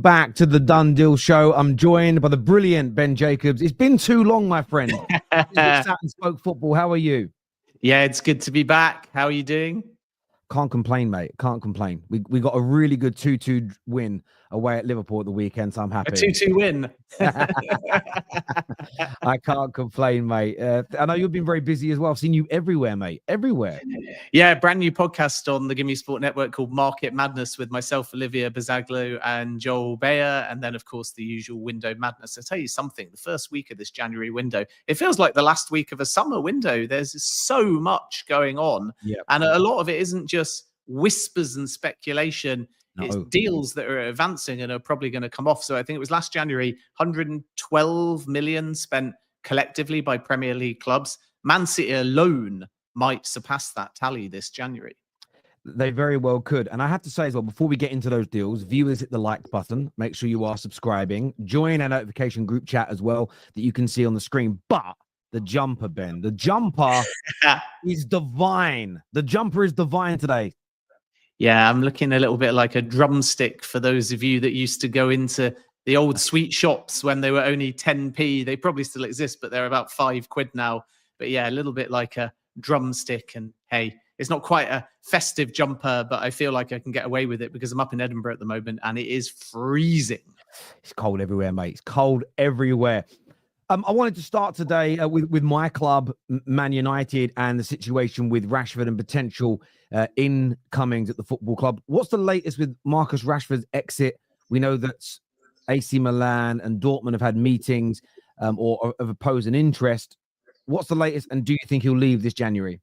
Back to the Done Deal show. I'm joined by the brilliant Ben Jacobs. It's been too long, my friend. We sat and spoke football. How are you? Yeah, it's good to be back. How are you doing? Can't complain, mate. Can't complain. We got a really good 2-2 win away at Liverpool at the weekend, so I'm happy. A 2-2 win. I can't complain, mate. I know you've been very busy as well. I've seen you everywhere, mate. Everywhere. Yeah, brand new podcast on the Gimme Sport Network called Market Madness with myself, Olivia Bazaglo, and Joel Bayer. And then, of course, the usual window madness. I'll tell you something. The first week of this January window, it feels like the last week of a summer window. There's so much going on. Yep. And a lot of it isn't just whispers and speculation. No. It's deals that are advancing and are probably going to come off. So I think it was last January, 112 million spent collectively by Premier League clubs. Man City alone might surpass that tally this January. They very well could. And I have to say as well, before we get into those deals, viewers, hit the like button. Make sure you are subscribing. Join our notification group chat as well that you can see on the screen. But the jumper, Ben, the jumper is divine. The jumper is divine today. Yeah, I'm looking a little bit like a drumstick for those of you that used to go into the old sweet shops when they were only 10p. They probably still exist, but they're about £5 now. But yeah, a little bit like a drumstick. And hey, it's not quite a festive jumper, but I feel like I can get away with it because I'm up in Edinburgh at the moment and it is freezing. It's cold everywhere, mate. It's cold everywhere. I wanted to start today with my club, Man United, and the situation with Rashford and potential incomings at the football club. What's the latest with Marcus Rashford's exit? We know that AC Milan and Dortmund have had meetings or have opposed an interest. What's the latest, and do you think he'll leave this January?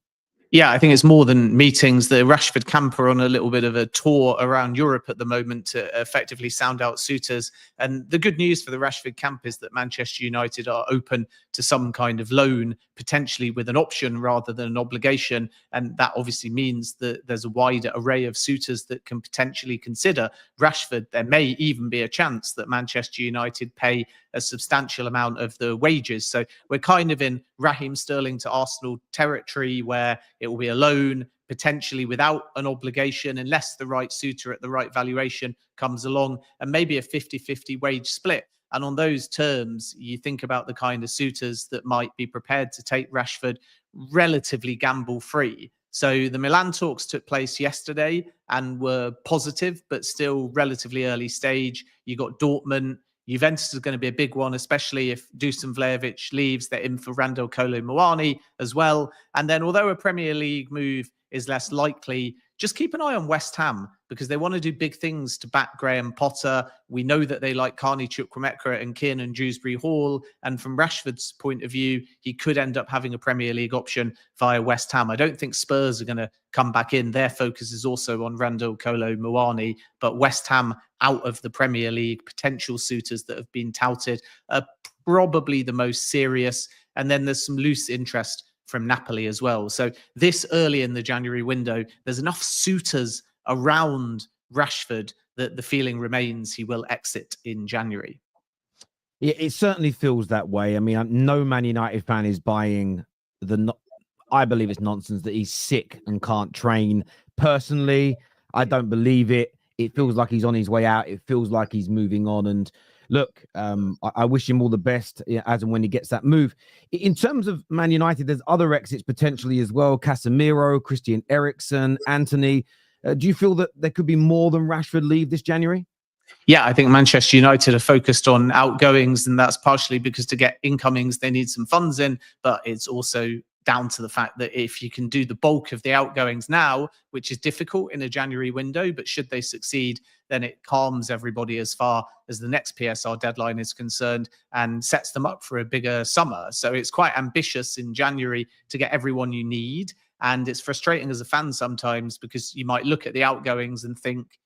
Yeah, I think it's more than meetings. The Rashford camp are on a little bit of a tour around Europe at the moment to effectively sound out suitors. And the good news for the Rashford camp is that Manchester United are open to some kind of loan, potentially with an option rather than an obligation. And that obviously means that there's a wider array of suitors that can potentially consider Rashford. There may even be a chance that Manchester United pay a substantial amount of the wages. So we're kind of in Raheem Sterling to Arsenal territory where it will be a loan, potentially without an obligation, unless the right suitor at the right valuation comes along, and maybe a 50-50 wage split. And on those terms, you think about the kind of suitors that might be prepared to take Rashford relatively gamble-free. So the Milan talks took place yesterday and were positive, but still relatively early stage. You got Dortmund. Juventus is going to be a big one, especially if Dusan Vlahovic leaves. They're in for Kolo Muani as well. And then although a Premier League move is less likely, just keep an eye on West Ham because they want to do big things to back Graham Potter. We know that they like Carney Chukwuemeka and Kiernan Dewsbury Hall. And from Rashford's point of view, he could end up having a Premier League option via West Ham. I don't think Spurs are going to come back in. Their focus is also on Kolo Muani. But West Ham out of the Premier League, potential suitors that have been touted are probably the most serious. And then there's some loose interest from Napoli as well. So this early in the January window, there's enough suitors around Rashford that the feeling remains he will exit in January. Yeah, it certainly feels that way. I mean, no Man United fan is buying I believe it's nonsense that he's sick and can't train. Personally, I don't believe it. It feels like he's on his way out. It feels like he's moving on. And look, I wish him all the best as and when he gets that move. In terms of Man United, there's other exits potentially as well. Casemiro, Christian Eriksen, Anthony. Do you feel that there could be more than Rashford leave this January? Yeah, I think Manchester United are focused on outgoings, and that's partially because to get incomings, they need some funds in, but it's also down to the fact that if you can do the bulk of the outgoings now, which is difficult in a January window, but should they succeed, then it calms everybody as far as the next PSR deadline is concerned and sets them up for a bigger summer. So it's quite ambitious in January to get everyone you need. And it's frustrating as a fan sometimes because you might look at the outgoings and think,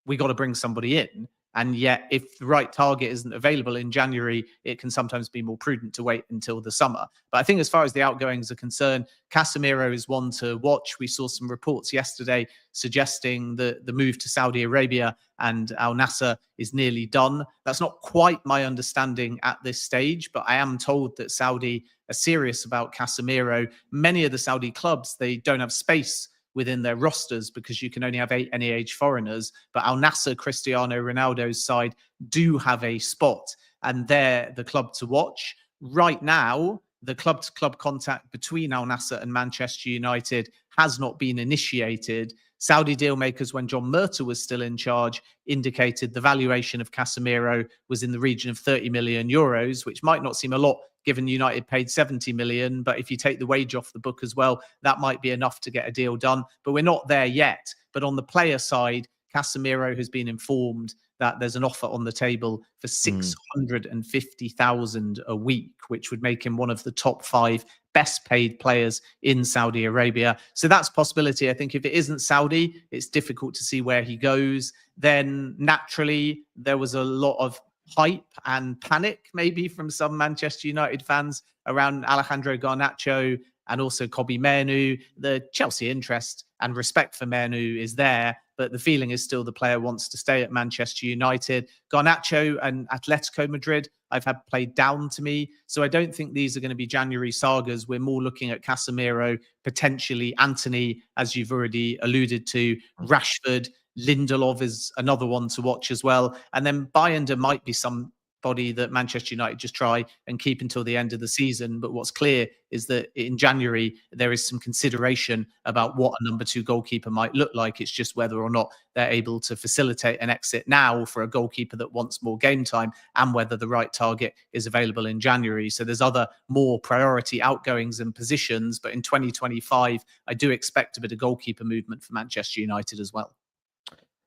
we got to bring somebody in. And yet, if the right target isn't available in January, it can sometimes be more prudent to wait until the summer. But I think as far as the outgoings are concerned, Casemiro is one to watch. We saw some reports yesterday suggesting that the move to Saudi Arabia and Al Nassr is nearly done. That's not quite my understanding at this stage, but I am told that Saudi are serious about Casemiro. Many of the Saudi clubs, they don't have space within their rosters because you can only have 8 any age foreigners. But Al Nassr, Cristiano Ronaldo's side, do have a spot, and they're the club to watch. Right now, the club-to-club contact between Al Nassr and Manchester United has not been initiated. Saudi dealmakers, when John Murtough was still in charge, indicated the valuation of Casemiro was in the region of 30 million euros, which might not seem a lot given United paid 70 million. But if you take the wage off the book as well, that might be enough to get a deal done. But we're not there yet. But on the player side, Casemiro has been informed that there's an offer on the table for 650,000 a week, which would make him one of the top 5 best paid players in Saudi Arabia. So that's a possibility. I think if it isn't Saudi, it's difficult to see where he goes. Then naturally, there was a lot of hype and panic maybe from some Manchester United fans around Alejandro Garnacho and also Kobbie Mainoo. The Chelsea interest and respect for Mainoo is there, but the feeling is still the player wants to stay at Manchester United. Garnacho and Atletico Madrid, I've had played down to me. So I don't think these are going to be January sagas. We're more looking at Casemiro, potentially Antony, as you've already alluded to, Rashford, Lindelof is another one to watch as well. And then Bayender might be somebody that Manchester United just try and keep until the end of the season. But what's clear is that in January, there is some consideration about what a number 2 goalkeeper might look like. It's just whether or not they're able to facilitate an exit now for a goalkeeper that wants more game time, and whether the right target is available in January. So there's other more priority outgoings and positions. But in 2025, I do expect a bit of goalkeeper movement for Manchester United as well.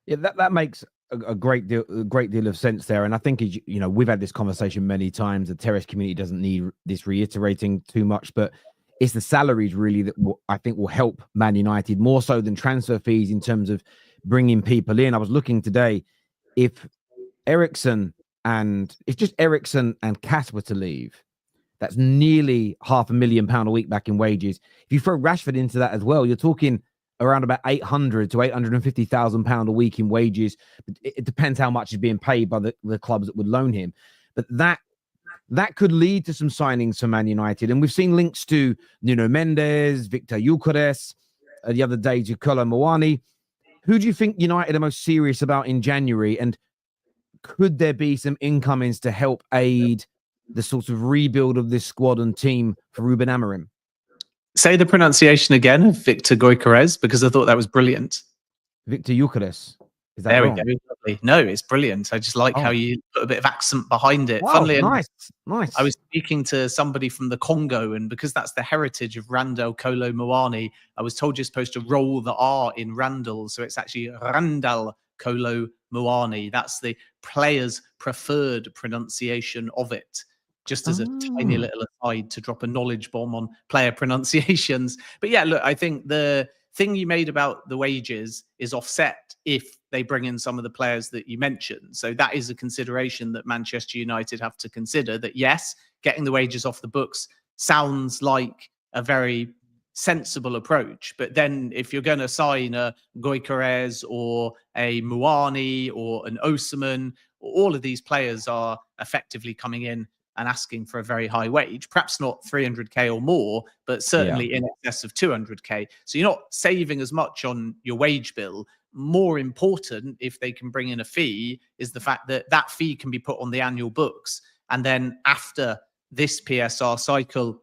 Yeah, that makes a great deal of sense there. And I think, you know, we've had this conversation many times. The Terrace community doesn't need this reiterating too much, but it's the salaries really that I think will help Man United more so than transfer fees in terms of bringing people in. I was looking today, if Eriksen and Cass were to leave, that's nearly £500,000 a week back in wages. If you throw Rashford into that as well, you're talking around about 800 to 850,000 pound a week in wages. It depends how much is being paid by the clubs that would loan him. But that could lead to some signings for Man United. And we've seen links to Mendes, Victor Gyökeres, the other day to Kolo Muani. Who do you think United are most serious about in January? And could there be some incomings to help aid the sort of rebuild of this squad and team for Ruben Amorim? Say the pronunciation again of Victor Gyökeres, because I thought that was brilliant. Victor Gyökeres. Is that there wrong? We go. Lovely. No, it's brilliant. I just like how you put a bit of accent behind it. Wow, Funnily nice. I was speaking to somebody from the Congo, and because that's the heritage of Randall Kolo Muani, I was told you're supposed to roll the R in Randall. So it's actually Randall Kolo Muani. That's the player's preferred pronunciation of it. Just as a tiny little aside to drop a knowledge bomb on player pronunciations. But yeah, look, I think the thing you made about the wages is offset if they bring in some of the players that you mentioned. So that is a consideration that Manchester United have to consider, that yes, getting the wages off the books sounds like a very sensible approach. But then if you're going to sign a Gyökeres or a Muani or an Osimhen, all of these players are effectively coming in and asking for a very high wage, perhaps not 300k or more, but certainly in excess of 200k. So you're not saving as much on your wage bill. More important, if they can bring in a fee, is the fact that that fee can be put on the annual books. And then after this PSR cycle,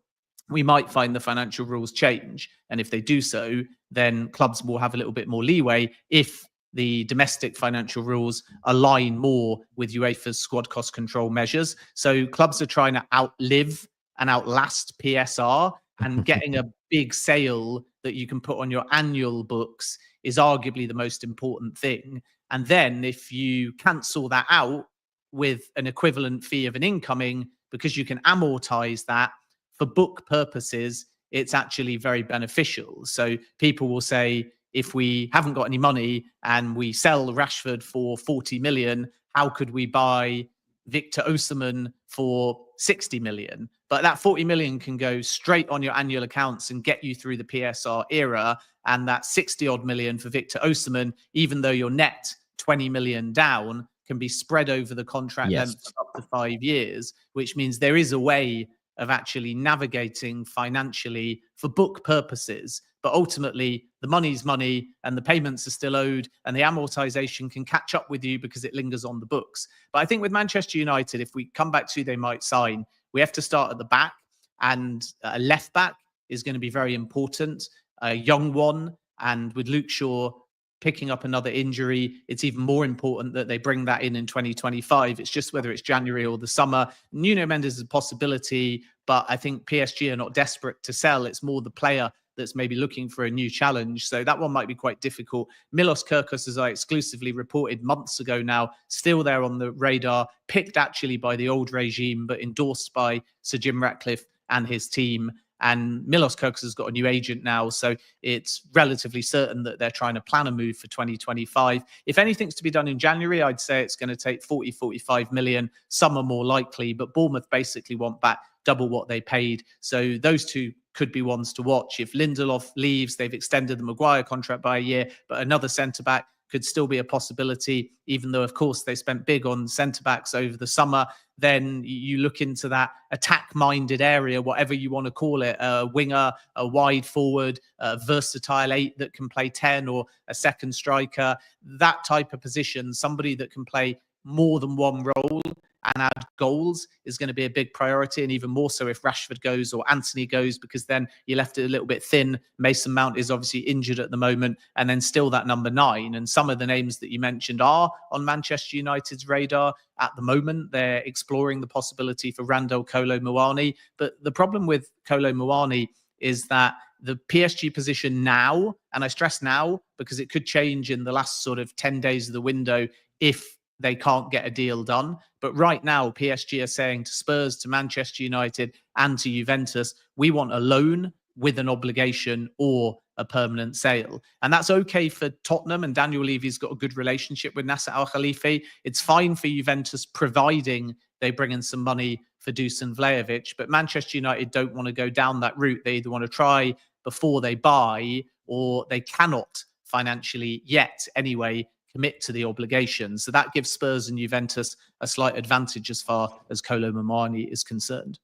we might find the financial rules change. And if they do so, then clubs will have a little bit more leeway if the domestic financial rules align more with UEFA's squad cost control measures. So clubs are trying to outlive and outlast PSR, and getting a big sale that you can put on your annual books is arguably the most important thing. And then if you cancel that out with an equivalent fee of an incoming, because you can amortize that for book purposes, it's actually very beneficial. So people will say, if we haven't got any money and we sell Rashford for 40 million, how could we buy Victor Osimhen for 60 million? But that 40 million can go straight on your annual accounts and get you through the PSR era. And that 60 odd million for Victor Osimhen, even though your net 20 million down, can be spread over the contract length for up to 5 years, which means there is a way of actually navigating financially for book purposes. But ultimately, the money's money and the payments are still owed and the amortization can catch up with you because it lingers on the books. But I think with Manchester United, if we come back to who they might sign, we have to start at the back, and a left back is going to be very important, a young one. And with Luke Shaw picking up another injury, it's even more important that they bring that in 2025. It's just whether it's January or the summer. Nuno Mendes is a possibility, but I think PSG are not desperate to sell. It's more the player that's maybe looking for a new challenge. So that one might be quite difficult. Milos Kerkes, as I exclusively reported months ago now, still there on the radar, picked actually by the old regime, but endorsed by Sir Jim Ratcliffe and his team. And Milos Kerkes has got a new agent now, so it's relatively certain that they're trying to plan a move for 2025. If anything's to be done in January, I'd say it's going to take 40, 45 million. Some are more likely, but Bournemouth basically want back double what they paid. So those two could be ones to watch. If Lindelof leaves, they've extended the Maguire contract by a year, but another centre-back could still be a possibility, even though, of course, they spent big on centre-backs over the summer. Then you look into that attack-minded area, whatever you want to call it, a winger, a wide forward, a versatile 8 that can play 10, or a second striker. That type of position, somebody that can play more than one role and add goals, is going to be a big priority, and even more so if Rashford goes or Antony goes, because then you're left a little bit thin. Mason Mount is obviously injured at the moment, and then still that number 9. And some of the names that you mentioned are on Manchester United's radar at the moment. They're exploring the possibility for Randall Kolo Muani, but the problem with Kolo Muani is that the PSG position now, and I stress now because it could change in the last sort of 10 days of the window if they can't get a deal done. But right now, PSG are saying to Spurs, to Manchester United, and to Juventus, we want a loan with an obligation or a permanent sale. And that's okay for Tottenham, and Daniel Levy's got a good relationship with Nasser Al-Khelaifi. It's fine for Juventus, providing they bring in some money for Dusan Vlahovic. But Manchester United don't want to go down that route. They either want to try before they buy, or they cannot financially yet anyway commit to the obligation. So that gives Spurs and Juventus a slight advantage as far as Kolo Muani is concerned.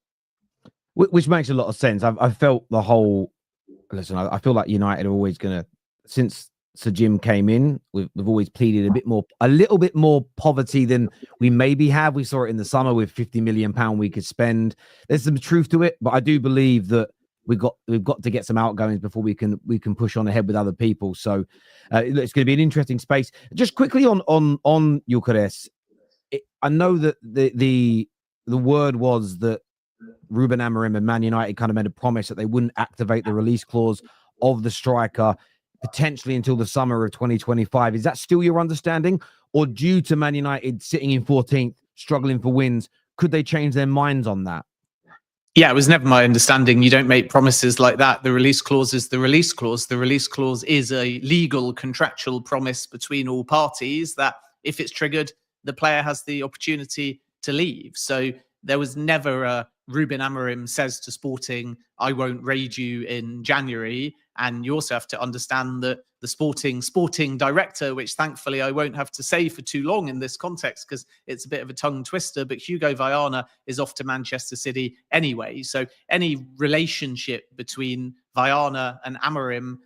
Which makes a lot of sense. I've felt the whole... Listen, I feel like United are always going to... Since Sir Jim came in, we've always pleaded a little bit more poverty than we maybe have. We saw it in the summer with £50 million we could spend. There's some truth to it, but I do believe that we've got to get some outgoings before we can push on ahead with other people. So it's going to be an interesting space. Just quickly on Gyökeres, I know that the word was that Ruben Amorim and Man United kind of made a promise that they wouldn't activate the release clause of the striker potentially until the summer of 2025. Is that still your understanding? Or due to Man United sitting in 14th, struggling for wins, could they change their minds on that? Yeah, it was never my understanding. You don't make promises like that. The release clause is the release clause. The release clause is a legal contractual promise between all parties that if it's triggered, the player has the opportunity to leave. So there was never a Ruben Amorim says to Sporting, I won't raid you in January. And you also have to understand that the sporting director, which thankfully I won't have to say for too long in this context because it's a bit of a tongue twister, but Hugo Viana is off to Manchester City anyway. So any relationship between Viana and Amorim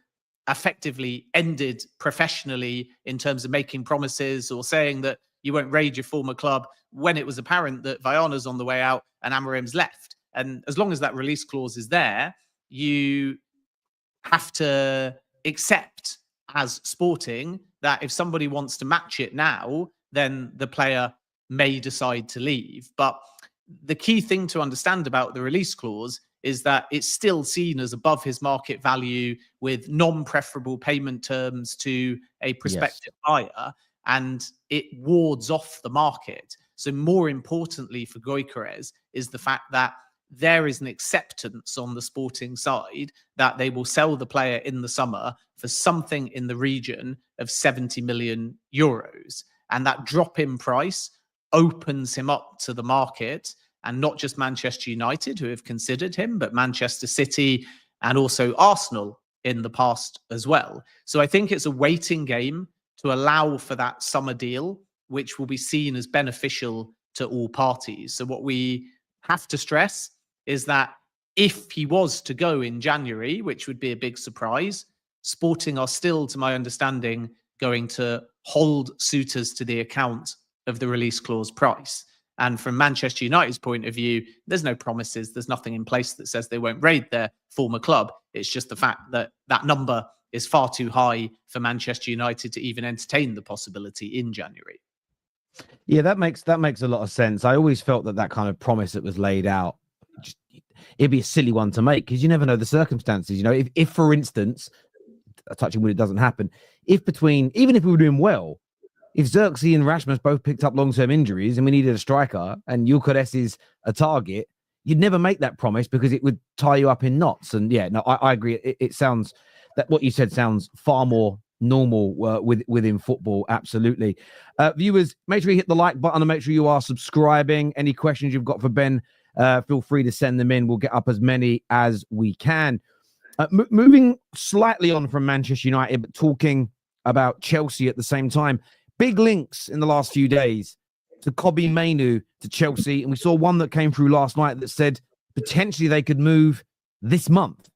effectively ended professionally in terms of making promises or saying that you won't raid your former club when it was apparent that Viana's on the way out and Amorim's left. And as long as that release clause is there, you have to accept as Sporting that if somebody wants to match it now, then the player may decide to leave. But the key thing to understand about the release clause is that it's still seen as above his market value with non-preferable payment terms to a prospective buyer, and it wards off the market. So more importantly for Gyökeres is the fact that there is an acceptance on the Sporting side that they will sell the player in the summer for something in the region of 70 million euros. And that drop in price opens him up to the market, and not just Manchester United, who have considered him, but Manchester City and also Arsenal in the past as well. So I think it's a waiting game to allow for that summer deal, which will be seen as beneficial to all parties. So what we have to stress is that if he was to go in January, which would be a big surprise, Sporting are still, to my understanding, going to hold suitors to the account of the release clause price. And from Manchester United's point of view, there's no promises. There's nothing in place that says they won't raid their former club. It's just the fact that that number is far too high for Manchester United to even entertain the possibility in January. Yeah, that makes a lot of sense. I always felt that kind of promise that was laid out, it'd be a silly one to make because you never know the circumstances. You know, if for instance, touching wood, it doesn't happen. Even if we were doing well, if Xerxes and Rasmus both picked up long-term injuries and we needed a striker and Gyökeres is a target, you'd never make that promise because it would tie you up in knots. And yeah, no, I agree. It sounds that what you said sounds far more normal within football. Absolutely. Viewers, make sure you hit the like button and make sure you are subscribing. Any questions you've got for Ben, feel free to send them in. We'll get up as many as we can. Moving slightly on from Manchester United, but talking about Chelsea at the same time. Big links in the last few days to Mainoo to Chelsea. And we saw one that came through last night that said potentially they could move this month.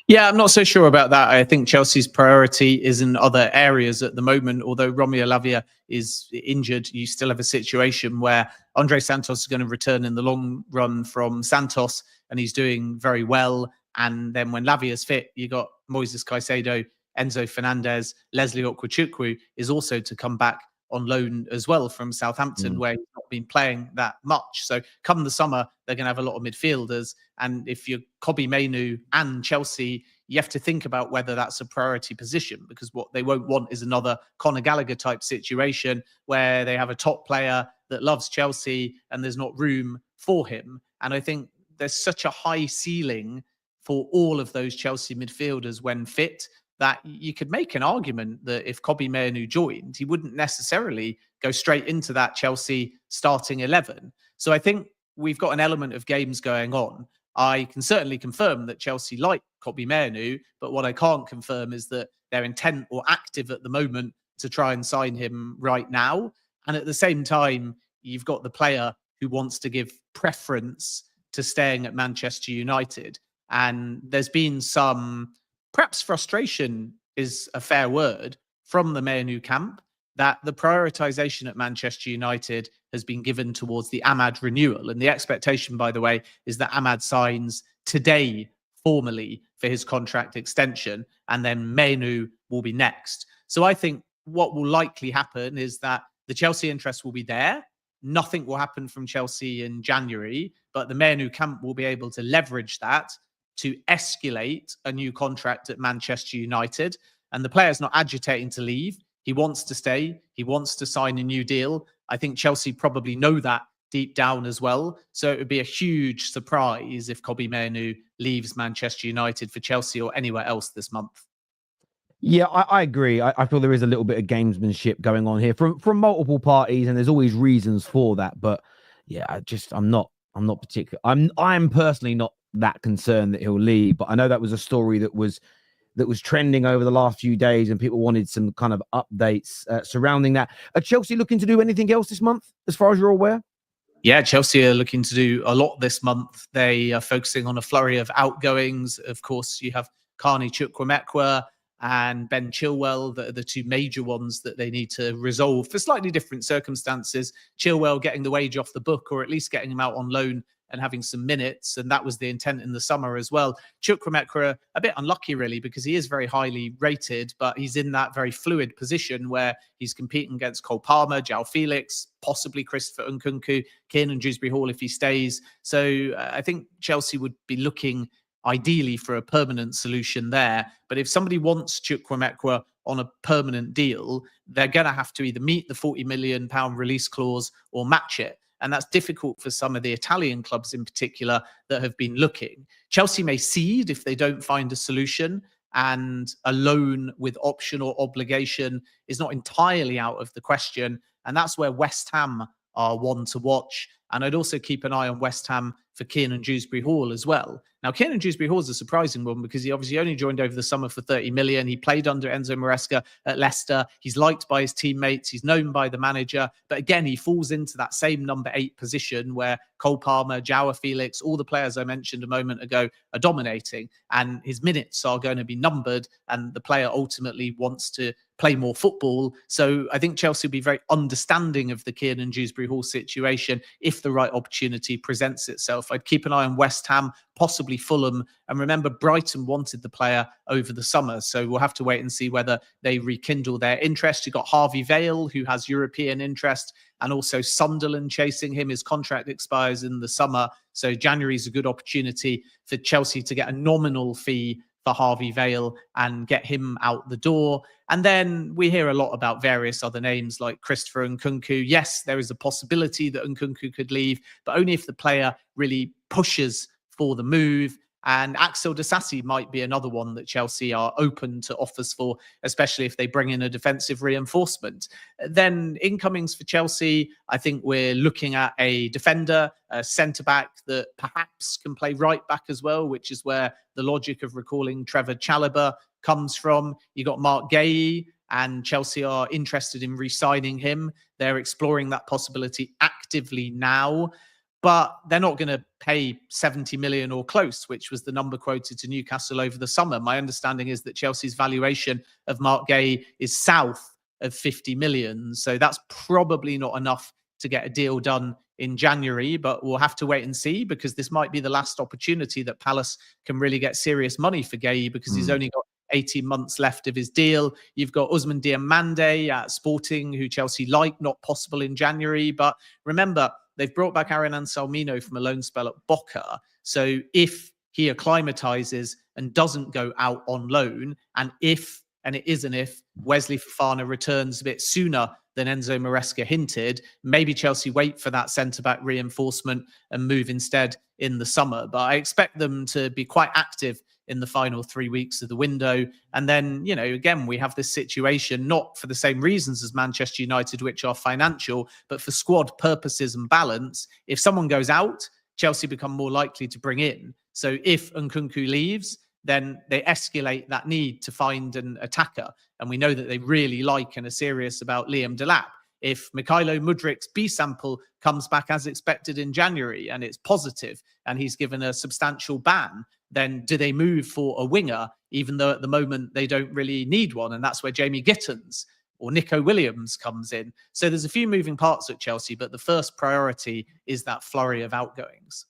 Yeah, I'm not so sure about that. I think Chelsea's priority is in other areas at the moment. Although Romeo Lavia is injured, you still have a situation where Andre Santos is going to return in the long run from Santos, and he's doing very well. And then when Lavia's fit, you got Moises Caicedo, Enzo Fernandez, Leslie Okwuchukwu is also to come back on loan as well from Southampton, where he's not been playing that much. So come the summer, they're going to have a lot of midfielders. And if you're Mainoo and Chelsea, you have to think about whether that's a priority position, because what they won't want is another Conor Gallagher type situation where they have a top player that loves Chelsea and there's not room for him. And I think there's such a high ceiling for all of those Chelsea midfielders when fit, that you could make an argument that if Mainoo joined, he wouldn't necessarily go straight into that Chelsea starting 11. So I think we've got an element of games going on. I can certainly confirm that Chelsea like Mainoo, but what I can't confirm is that they're intent or active at the moment to try and sign him right now. And at the same time, you've got the player who wants to give preference to staying at Manchester United. And there's been some, perhaps frustration is a fair word, from the Mainoo camp that the prioritization at Manchester United has been given towards the Ahmad renewal. And the expectation, by the way, is that Ahmad signs today formally for his contract extension, and then Mainoo will be next. So I think what will likely happen is that the Chelsea interest will be there. Nothing will happen from Chelsea in January, but the Mainoo camp will be able to leverage that to escalate a new contract at Manchester United. And the player's not agitating to leave. He wants to stay. He wants to sign a new deal. I think Chelsea probably know that deep down as well. So it would be a huge surprise if Mainoo leaves Manchester United for Chelsea or anywhere else this month. Yeah, I agree. I feel there is a little bit of gamesmanship going on here from multiple parties, and there's always reasons for that. But yeah, I'm not particular. I'm personally not that concerned that he'll leave, but I know that was a story that was trending over the last few days, and people wanted some kind of updates surrounding that. Are Chelsea looking to do anything else this month, as far as you're aware? Yeah, Chelsea are looking to do a lot this month. They are focusing on a flurry of outgoings. Of course, you have Carney Chukwuemeka and Ben Chilwell, that are the two major ones that they need to resolve for slightly different circumstances. Chilwell getting the wage off the book, or at least getting him out on loan and having some minutes. And that was the intent in the summer as well. Chukwuemeka, a bit unlucky really, because he is very highly rated, but he's in that very fluid position where he's competing against Cole Palmer, João Felix, possibly Christopher Nkunku, Kiernan Dewsbury-Hall if he stays. So I think Chelsea would be looking ideally for a permanent solution there. But if somebody wants Chukwuemeka on a permanent deal, they're going to have to either meet the £40 million release clause or match it. And that's difficult for some of the Italian clubs in particular that have been looking. Chelsea may cede if they don't find a solution, and a loan with option or obligation is not entirely out of the question. And that's where West Ham are one to watch. And I'd also keep an eye on West Ham for Kiernan Dewsbury-Hall as well. Now, Kiernan Dewsbury-Hall is a surprising one because he obviously only joined over the summer for 30 million. He played under Enzo Maresca at Leicester. He's liked by his teammates. He's known by the manager. But again, he falls into that same number 8 position where Cole Palmer, Joao Felix, all the players I mentioned a moment ago are dominating. And his minutes are going to be numbered. And the player ultimately wants to play more football. So I think Chelsea will be very understanding of the Kiernan Dewsbury-Hall situation if the right opportunity presents itself. I'd keep an eye on West Ham, possibly Fulham. And remember, Brighton wanted the player over the summer. So we'll have to wait and see whether they rekindle their interest. You've got Harvey Vale, who has European interest, and also Sunderland chasing him. His contract expires in the summer. So January is a good opportunity for Chelsea to get a nominal fee for Harvey Vale and get him out the door. And then we hear a lot about various other names like Christopher Nkunku. Yes, there is a possibility that Nkunku could leave, but only if the player really pushes for the move. And Axel Disasi might be another one that Chelsea are open to offers for, especially if they bring in a defensive reinforcement. Then incomings for Chelsea, I think we're looking at a defender, a centre-back that perhaps can play right-back as well, which is where the logic of recalling Trevor Chalobah comes from. You got Mark Gay, and Chelsea are interested in re-signing him. They're exploring that possibility actively now. But they're not going to pay 70 million or close, which was the number quoted to Newcastle over the summer. My understanding is that Chelsea's valuation of Mark Gay is south of 50 million. So that's probably not enough to get a deal done in January, but we'll have to wait and see, because this might be the last opportunity that Palace can really get serious money for Gay, because he's only got 18 months left of his deal. You've got Ousmane Diomande at Sporting, who Chelsea like, not possible in January. But remember, they've brought back Aaron Anselmino from a loan spell at Boca. So if he acclimatizes and doesn't go out on loan, and it is an if, Wesley Fofana returns a bit sooner than Enzo Maresca hinted, maybe Chelsea wait for that centre-back reinforcement and move instead in the summer. But I expect them to be quite active in the final 3 weeks of the window. And then, again, we have this situation, not for the same reasons as Manchester United, which are financial, but for squad purposes and balance. If someone goes out, Chelsea become more likely to bring in. So if Nkunku leaves, then they escalate that need to find an attacker. And we know that they really like and are serious about Liam Delap. If Mykhailo Mudrik's B sample comes back as expected in January and it's positive and he's given a substantial ban, then do they move for a winger, even though at the moment they don't really need one? And that's where Jamie Gittins or Nico Williams comes in. So there's a few moving parts at Chelsea, but the first priority is that flurry of outgoings.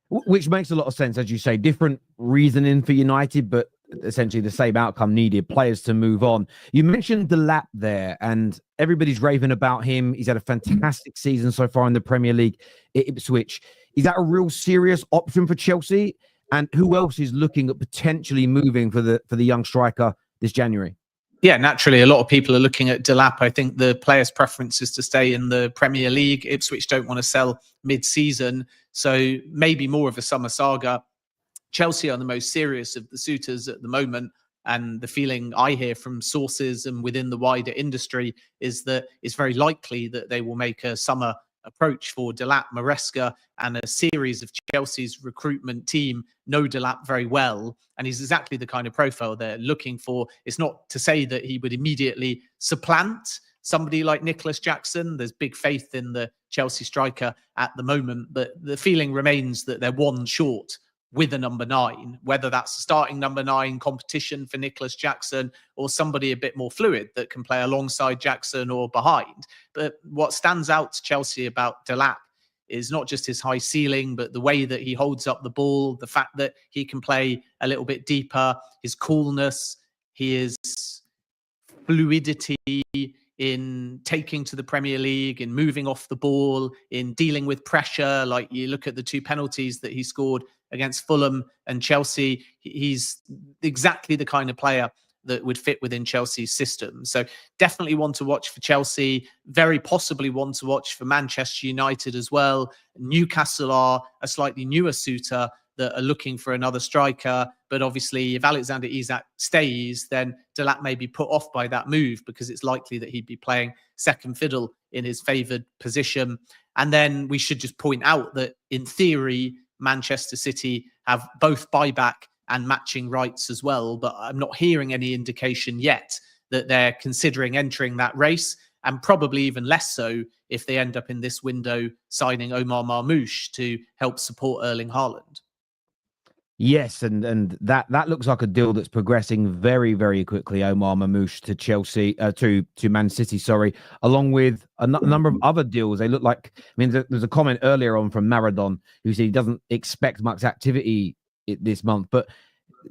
Which makes a lot of sense, as you say. Different reasoning for United, but essentially the same outcome needed, players to move on. You mentioned Delap there, and everybody's raving about him. He's had a fantastic season so far in the Premier League at Ipswich. Is that a real serious option for Chelsea? And who else is looking at potentially moving for the young striker this January? Yeah, naturally, a lot of people are looking at Delap. I think the player's preference is to stay in the Premier League. Ipswich don't want to sell mid-season, so maybe more of a summer saga. Chelsea are the most serious of the suitors at the moment, and the feeling I hear from sources and within the wider industry is that it's very likely that they will make a summer approach for Delap. Maresca and a series of Chelsea's recruitment team know Delap very well, and he's exactly the kind of profile they're looking for. It's not to say that he would immediately supplant somebody like Nicholas Jackson. There's big faith in the Chelsea striker at the moment, but the feeling remains that they're one short with a number 9, whether that's a starting number 9 competition for Nicholas Jackson or somebody a bit more fluid that can play alongside Jackson or behind. But what stands out to Chelsea about Delap is not just his high ceiling, but the way that he holds up the ball, the fact that he can play a little bit deeper, his coolness, his fluidity in taking to the Premier League, in moving off the ball, in dealing with pressure. Like you look at the 2 penalties that he scored against Fulham and Chelsea, he's exactly the kind of player that would fit within Chelsea's system. So definitely one to watch for Chelsea, very possibly one to watch for Manchester United as well. Newcastle are a slightly newer suitor, that are looking for another striker. But obviously, if Alexander Isak stays, then Delap may be put off by that move because it's likely that he'd be playing second fiddle in his favoured position. And then we should just point out that in theory, Manchester City have both buyback and matching rights as well. But I'm not hearing any indication yet that they're considering entering that race, and probably even less so if they end up in this window signing Omar Marmoush to help support Erling Haaland. Yes, and that looks like a deal that's progressing very, very quickly. Omar Marmoush to Chelsea, to Man City, sorry, along with a number of other deals. They look like, I mean, there's a comment earlier on from Maradon who said he doesn't expect much activity this month, but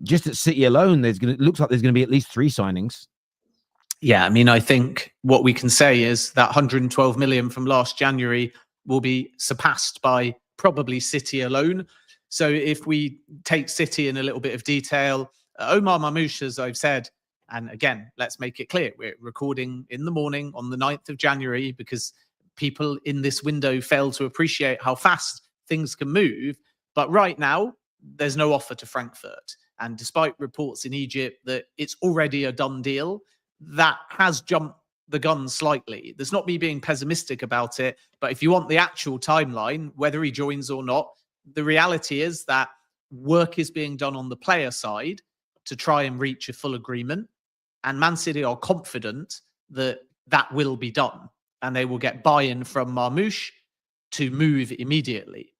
just at City alone, it looks like there's going to be at least 3 signings. Yeah, I mean, I think what we can say is that 112 million from last January will be surpassed by probably City alone. So if we take City in a little bit of detail, Omar Marmoush, as I've said, and again, let's make it clear, we're recording in the morning on the 9th of January because people in this window fail to appreciate how fast things can move. But right now, there's no offer to Frankfurt. And despite reports in Egypt that it's already a done deal, that has jumped the gun slightly. There's not me being pessimistic about it, but if you want the actual timeline, whether he joins or not, the reality is that work is being done on the player side to try and reach a full agreement. And Man City are confident that that will be done and they will get buy-in from Marmoush to move immediately.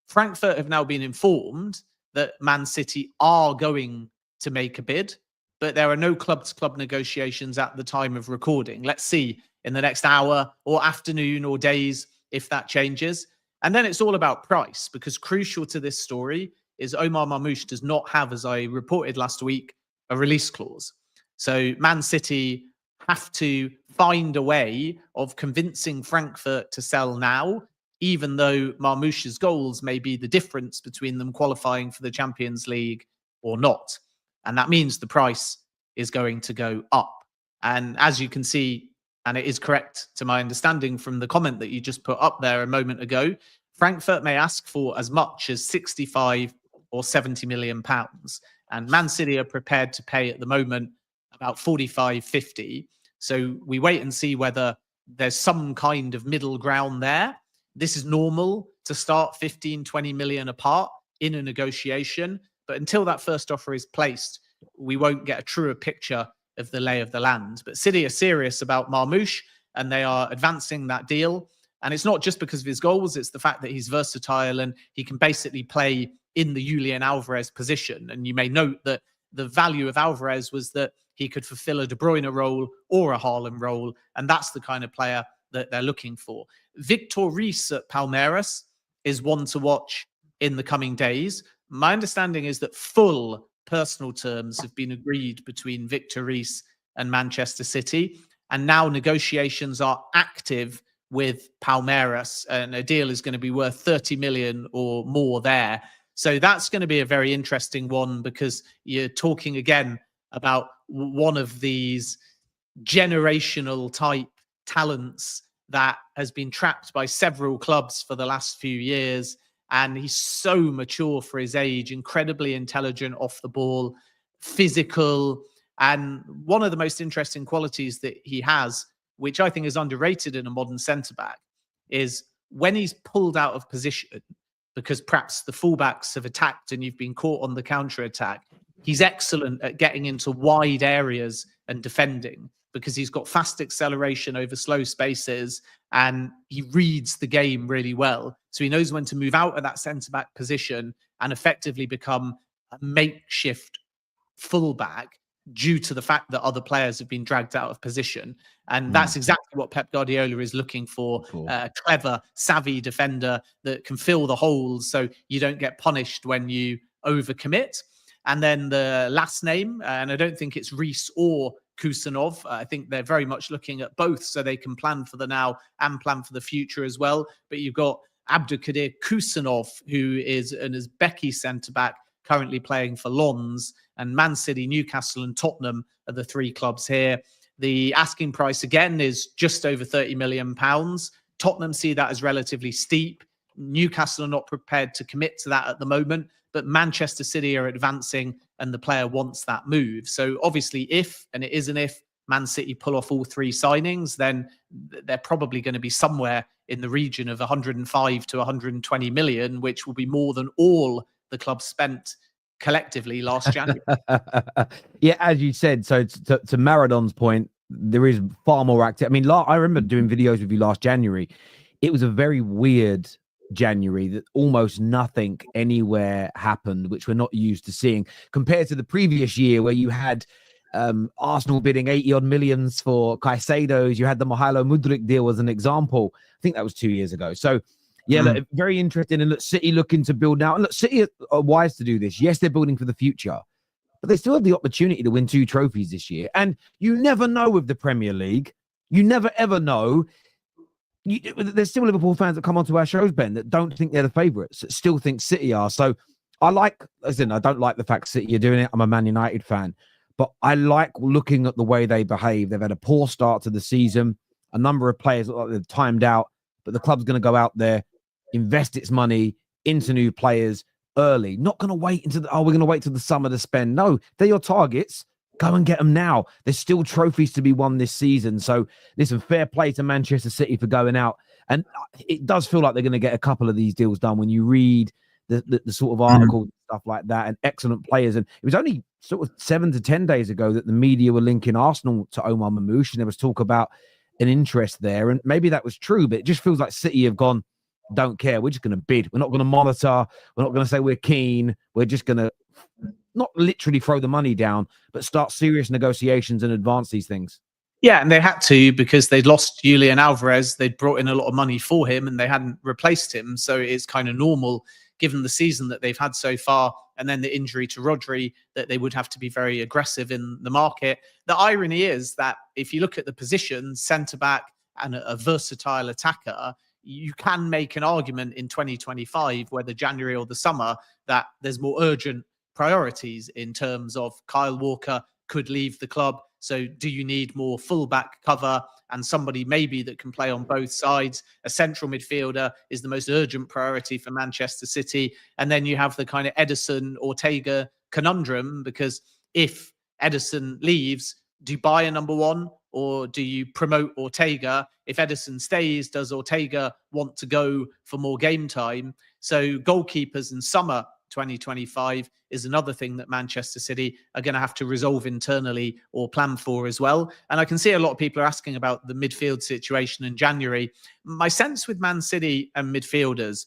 Frankfurt have now been informed that Man City are going to make a bid, but there are no club-to-club negotiations at the time of recording. Let's see in the next hour or afternoon or days if that changes. And then it's all about price, because crucial to this story is Omar Marmoush does not have, as I reported last week, a release clause. So Man City have to find a way of convincing Frankfurt to sell now, even though Marmoush's goals may be the difference between them qualifying for the Champions League or not. And that means the price is going to go up. And as you can see, and it is correct to my understanding from the comment that you just put up there a moment ago, Frankfurt may ask for as much as 65 or 70 million pounds. And Man City are prepared to pay at the moment about 45, 50. So we wait and see whether there's some kind of middle ground there. This is normal to start 15, 20 million apart in a negotiation. But until that first offer is placed, we won't get a truer picture of the lay of the land. But City are serious about Marmoush and they are advancing that deal. And it's not just because of his goals, it's the fact that he's versatile and he can basically play in the Julian Alvarez position. And you may note that the value of Alvarez was that he could fulfill a De Bruyne role or a Haaland role. And that's the kind of player that they're looking for. Vitor Reis at Palmeiras is one to watch in the coming days. My understanding is that full personal terms have been agreed between Vitor Reis and Manchester City. And now negotiations are active with Palmeiras, and a deal is going to be worth 30 million or more there. So that's going to be a very interesting one, because you're talking again about one of these generational type talents that has been trapped by several clubs for the last few years. And he's so mature for his age, incredibly intelligent off the ball, physical. And one of the most interesting qualities that he has, which I think is underrated in a modern centre-back, is when he's pulled out of position, because perhaps the fullbacks have attacked and you've been caught on the counter-attack, he's excellent at getting into wide areas and defending, because he's got fast acceleration over slow spaces and he reads the game really well. So he knows when to move out of that centre-back position and effectively become a makeshift fullback due to the fact that other players have been dragged out of position. And that's exactly what Pep Guardiola is looking for. A clever, savvy defender that can fill the holes so you don't get punished when you overcommit. And then the last name, and I don't think it's Reis or Khusanov. I think they're very much looking at both so they can plan for the now and plan for the future as well. But you've got Abdulkadir Khusanov, who is an Uzbeki centre-back currently playing for Lens, and Man City, Newcastle and Tottenham are the 3 clubs here. The asking price again is just over £30 million. Tottenham see that as relatively steep. Newcastle are not prepared to commit to that at the moment, but Manchester City are advancing and the player wants that move. So obviously if, and it is an if, Man City pull off all 3 signings, then they're probably going to be somewhere in the region of 105 to 120 million, which will be more than all the club spent collectively last January. Yeah, as you said, so to Maradon's point, there is far more active. I mean, I remember doing videos with you last January. It was a very weird January that almost nothing anywhere happened, which we're not used to seeing, compared to the previous year where you had Arsenal bidding 80-odd millions for Caicedo. You had the Mihajlo Mudryk deal as an example. I think that was 2 years ago. So, yeah, look, very interesting. And look, City looking to build now. And look, City are wise to do this. Yes, they're building for the future, but they still have the opportunity to win 2 trophies this year. And you never know with the Premier League. You never, ever know. There's still Liverpool fans that come onto our shows, Ben, that don't think they're the favourites, that still think City are. So I don't like the fact City are doing it. I'm a Man United fan. But I like looking at the way they behave. They've had a poor start to the season. A number of players look like they've timed out, but the club's going to go out there, invest its money into new players early. Not going to wait until, we're going to wait till the summer to spend. No, they're your targets. Go and get them now. There's still trophies to be won this season. So listen, fair play to Manchester City for going out. And it does feel like they're going to get a couple of these deals done when you read the sort of articles and stuff like that, and excellent players. And it was only sort of 7 to 10 days ago that the media were linking Arsenal to Omar Marmoush, and there was talk about an interest there. And maybe that was true, but it just feels like City have gone, don't care. We're just going to bid. We're not going to monitor. We're not going to say we're keen. We're just going to not literally throw the money down, but start serious negotiations and advance these things. Yeah, and they had to because they'd lost Julian Alvarez. They'd brought in a lot of money for him and they hadn't replaced him. So it's kind of normal, given the season that they've had so far and then the injury to Rodri, that they would have to be very aggressive in the market. The irony is that if you look at the position, centre-back and a versatile attacker, you can make an argument in 2025, whether January or the summer, that there's more urgent priorities in terms of Kyle Walker could leave the club. So do you need more fullback cover and somebody maybe that can play on both sides? A central midfielder is the most urgent priority for Manchester City. And then you have the kind of Ederson Ortega conundrum, because if Ederson leaves, do you buy a number 1 or do you promote Ortega? If Ederson stays, does Ortega want to go for more game time? So goalkeepers in summer 2025 is another thing that Manchester City are going to have to resolve internally or plan for as well. And I can see a lot of people are asking about the midfield situation in January. My sense with Man City and midfielders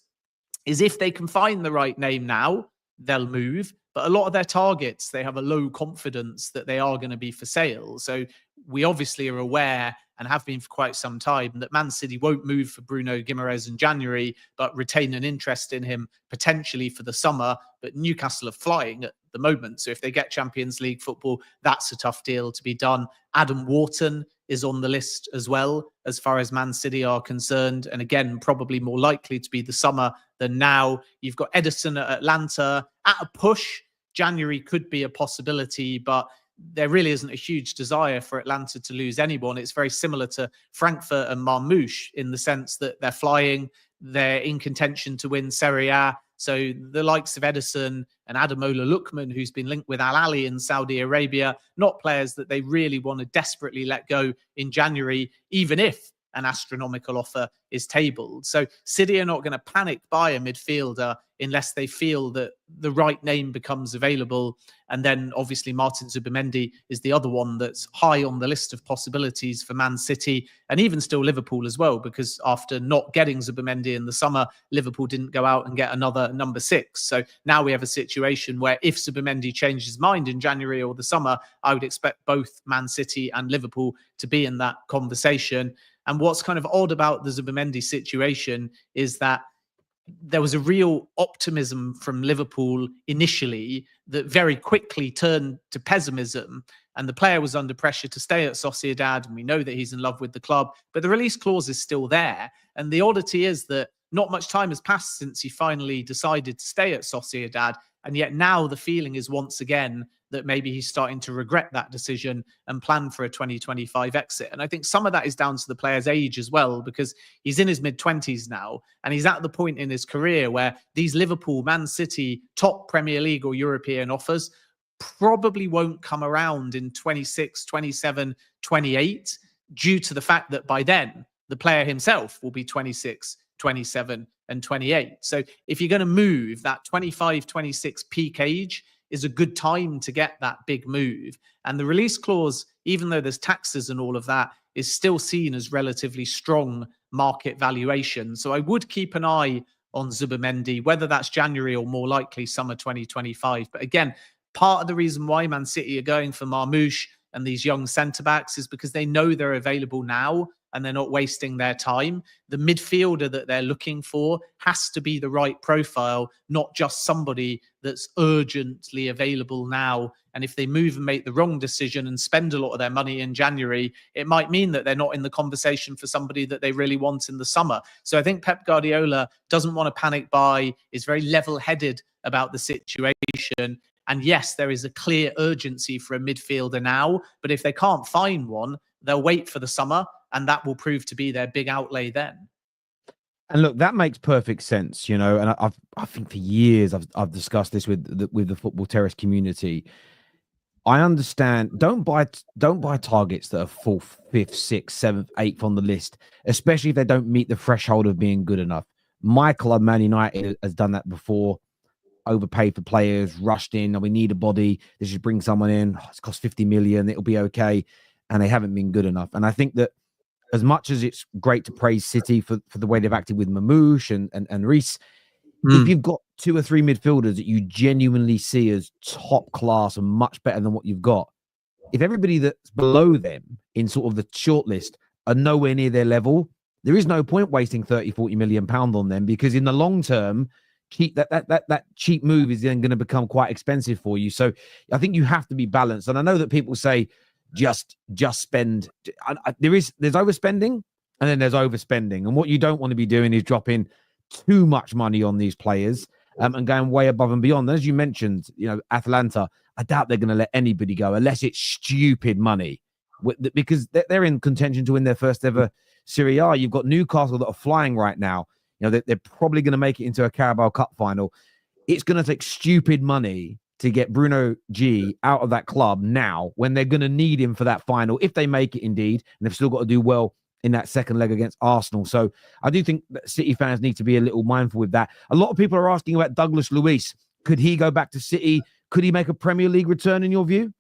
is if they can find the right name now, they'll move. But a lot of their targets, they have a low confidence that they are going to be for sale. So we obviously are aware and have been for quite some time that Man City won't move for Bruno Gyökeres in January, but retain an interest in him potentially for the summer. But Newcastle are flying at the moment. So if they get Champions League football, that's a tough deal to be done. Adam Wharton is on the list as well, as far as Man City are concerned. And again, probably more likely to be the summer than now. You've got Ederson at Atlanta. At a push, January could be a possibility, but there really isn't a huge desire for Atlanta to lose anyone. It's very similar to Frankfurt and Marmoush in the sense that they're flying, they're in contention to win Serie A. So the likes of Ederson and Ademola Lookman, who's been linked with Al Ahly in Saudi Arabia, not players that they really want to desperately let go in January, even if an astronomical offer is tabled. So City are not going to panic buy a midfielder unless they feel that the right name becomes available. And then obviously Martin Zubimendo is the other one that's high on the list of possibilities for Man City, and even still Liverpool as well, because after not getting Zubimendo in the summer, Liverpool didn't go out and get another number 6. So now we have a situation where if Zubimendo changes his mind in January or the summer, I would expect both Man City and Liverpool to be in that conversation. And what's kind of odd about the Zubimendo situation is that there was a real optimism from Liverpool initially that very quickly turned to pessimism, and the player was under pressure to stay at Sociedad, and we know that he's in love with the club, but the release clause is still there. And the oddity is that not much time has passed since he finally decided to stay at Sociedad, And yet now the feeling is once again that maybe he's starting to regret that decision and plan for a 2025 exit. And I think some of that is down to the player's age as well, because he's in his mid-20s now, and he's at the point in his career where these Liverpool, Man City, top Premier League or European offers probably won't come around in 26, 27, 28, due to the fact that by then the player himself will be 26, 27 and 28. So if you're going to move, that 25, 26 peak age is a good time to get that big move. And the release clause, even though there's taxes and all of that, is still seen as relatively strong market valuation. So I would keep an eye on Zubimendo, whether that's January or more likely summer 2025. But again, part of the reason why Man City are going for Marmoush and these young centre-backs is because they know they're available now and they're not wasting their time. The midfielder that they're looking for has to be the right profile, not just somebody that's urgently available now. And if they move and make the wrong decision and spend a lot of their money in January, it might mean that they're not in the conversation for somebody that they really want in the summer. So I think Pep Guardiola doesn't want to panic buy, is very level-headed about the situation. And yes, there is a clear urgency for a midfielder now, but if they can't find one, they'll wait for the summer, and that will prove to be their big outlay then. And look, that makes perfect sense, you know. And I think for years I've discussed this with the Football Terrace community. I understand. Don't buy targets that are 4th, 5th, 6th, 7th, 8th on the list, especially if they don't meet the threshold of being good enough. My club, Man United, has done that before. Overpaid for players, rushed in. Oh, we need a body. They should bring someone in. Oh, it's cost 50 million. It'll be okay. And they haven't been good enough. And I think that as much as it's great to praise City for the way they've acted with Marmoush and Reis, if you've got 2 or 3 midfielders that you genuinely see as top class and much better than what you've got, if everybody that's below them in sort of the shortlist are nowhere near their level, there is no point wasting 30, 40 million pounds on them, because in the long term, that cheap move is then going to become quite expensive for you. So I think you have to be balanced. And I know that people say just spend. There's overspending and then there's overspending. And what you don't want to be doing is dropping too much money on these players and going way above and beyond. As you mentioned, you know, Atalanta, I doubt they're going to let anybody go unless it's stupid money, because they're in contention to win their first ever Serie A. You've got Newcastle that are flying right now. You know, they're probably going to make it into a Carabao Cup final. It's going to take stupid money to get Bruno G out of that club now, when they're going to need him for that final, if they make it indeed, and they've still got to do well in that second leg against Arsenal. So I do think that City fans need to be a little mindful with that. A lot of people are asking about Douglas Luiz. Could he go back to City? Could he make a Premier League return in your view?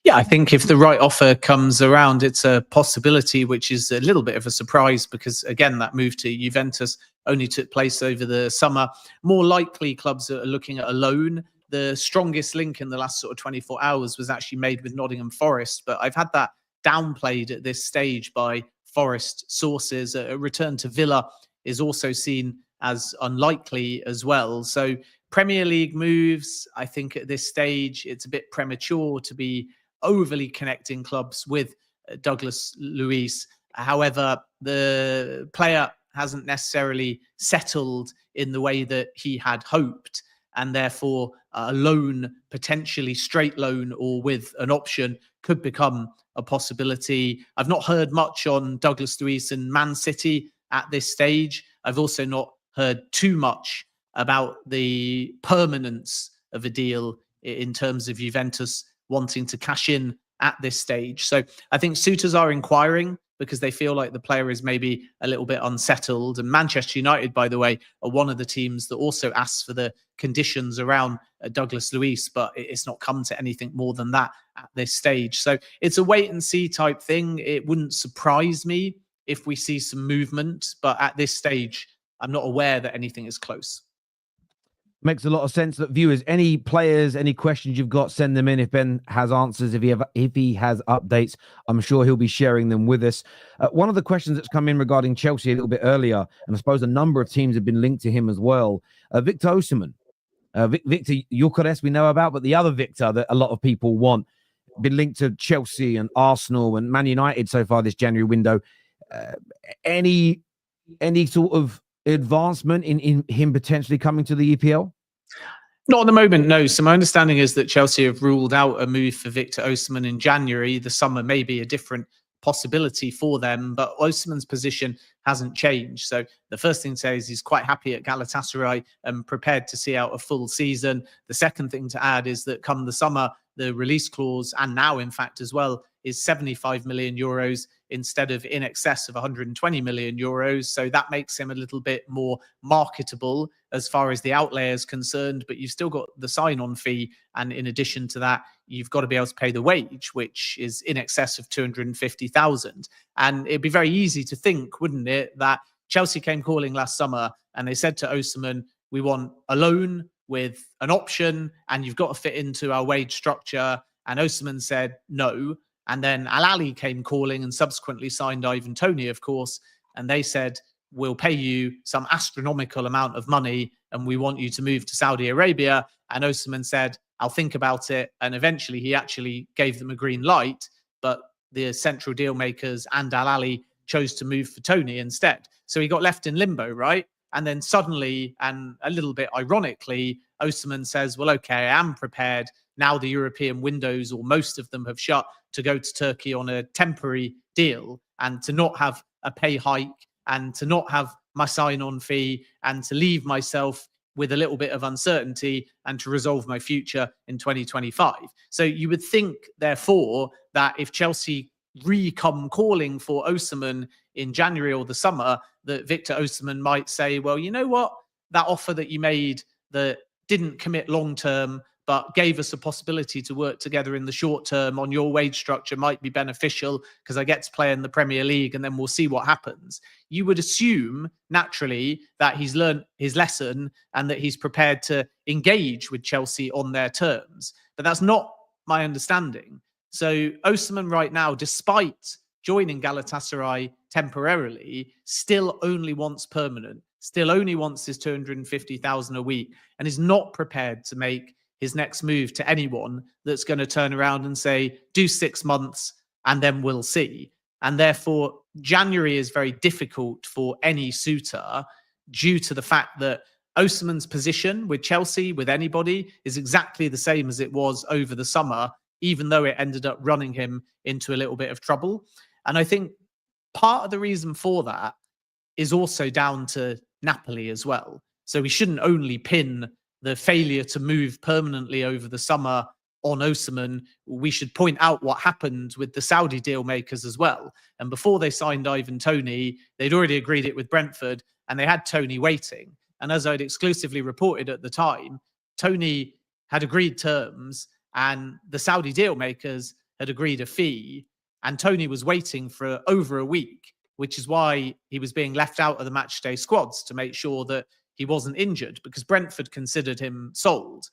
Yeah, I think if the right offer comes around, it's a possibility, which is a little bit of a surprise because, again, that move to Juventus only took place over the summer. More likely, clubs are looking at a loan. The strongest link in the last sort of 24 hours was actually made with Nottingham Forest, but I've had that downplayed at this stage by Forest sources. A return to Villa is also seen as unlikely as well. So Premier League moves, I think at this stage, it's a bit premature to be overly connecting clubs with Douglas Luiz. However, the player hasn't necessarily settled in the way that he had hoped, and therefore a loan, potentially straight loan or with an option, could become a possibility. I've not heard much on Douglas Luiz and Man City at this stage. I've also not heard too much about the permanence of a deal in terms of Juventus wanting to cash in at this stage. So I think suitors are inquiring because they feel like the player is maybe a little bit unsettled. And Manchester United, by the way, are one of the teams that also asks for the conditions around Douglas Luiz, but it's not come to anything more than that at this stage. So it's a wait and see type thing. It wouldn't surprise me if we see some movement, but at this stage, I'm not aware that anything is close. Makes a lot of sense. That viewers, any players, any questions you've got, send them in. If Ben has answers, if he has updates, I'm sure he'll be sharing them with us. One of the questions that's come in regarding Chelsea a little bit earlier, and I suppose a number of teams have been linked to him as well. Victor Osimhen, Victor Gyökeres we know about, but the other Victor that a lot of people want, been linked to Chelsea and Arsenal and Man United so far this January window. Any sort of advancement in him potentially coming to the EPL? Not at the moment, no. So my understanding is that Chelsea have ruled out a move for Victor Osimhen in January. The summer may be a different possibility for them, but Osimhen's position hasn't changed. So the first thing to say is he's quite happy at Galatasaray and prepared to see out a full season. The second thing to add is that come the summer, the release clause, and now in fact as well, is 75 million euros instead of in excess of 120 million euros. So that makes him a little bit more marketable as far as the outlay is concerned, but you've still got the sign-on fee. And in addition to that, you've got to be able to pay the wage, which is in excess of 250,000. And it'd be very easy to think, wouldn't it, that Chelsea came calling last summer and they said to Osimhen, we want a loan with an option and you've got to fit into our wage structure. And Osimhen said no. And then Al Ahly came calling and subsequently signed Ivan Toney, of course. And they said, we'll pay you some astronomical amount of money and we want you to move to Saudi Arabia. And Osimhen said, I'll think about it. And eventually he actually gave them a green light. But the central deal makers and Al Ahly chose to move for Toney instead. So he got left in limbo, right? And then suddenly, and a little bit ironically, Osimhen says, well, okay, I am prepared. Now the European windows, or most of them, have shut, to go to Turkey on a temporary deal and to not have a pay hike and to not have my sign-on fee and to leave myself with a little bit of uncertainty and to resolve my future in 2025. So you would think, therefore, that if Chelsea re-come calling for Osimhen in January or the summer, that Victor Osimhen might say, well, you know what? That offer that you made that didn't commit long-term, but gave us a possibility to work together in the short term on your wage structure might be beneficial because I get to play in the Premier League and then we'll see what happens. You would assume naturally that he's learned his lesson and that he's prepared to engage with Chelsea on their terms. But that's not my understanding. So Osimhen right now, despite joining Galatasaray temporarily, still only wants permanent, still only wants his 250,000 a week and is not prepared to make his next move to anyone that's going to turn around and say, do 6 months and then we'll see. And therefore, January is very difficult for any suitor due to the fact that Osimhen's position with Chelsea, with anybody, is exactly the same as it was over the summer, even though it ended up running him into a little bit of trouble. And I think part of the reason for that is also down to Napoli as well. So we shouldn't only pin the failure to move permanently over the summer on Osimhen. We should point out what happened with the Saudi deal makers as well. And before they signed Ivan Toney, they'd already agreed it with Brentford and they had Toney waiting. And as I'd exclusively reported at the time, Toney had agreed terms and the Saudi deal makers had agreed a fee. And Toney was waiting for over a week, which is why he was being left out of the matchday squads to make sure that he wasn't injured, because Brentford considered him sold.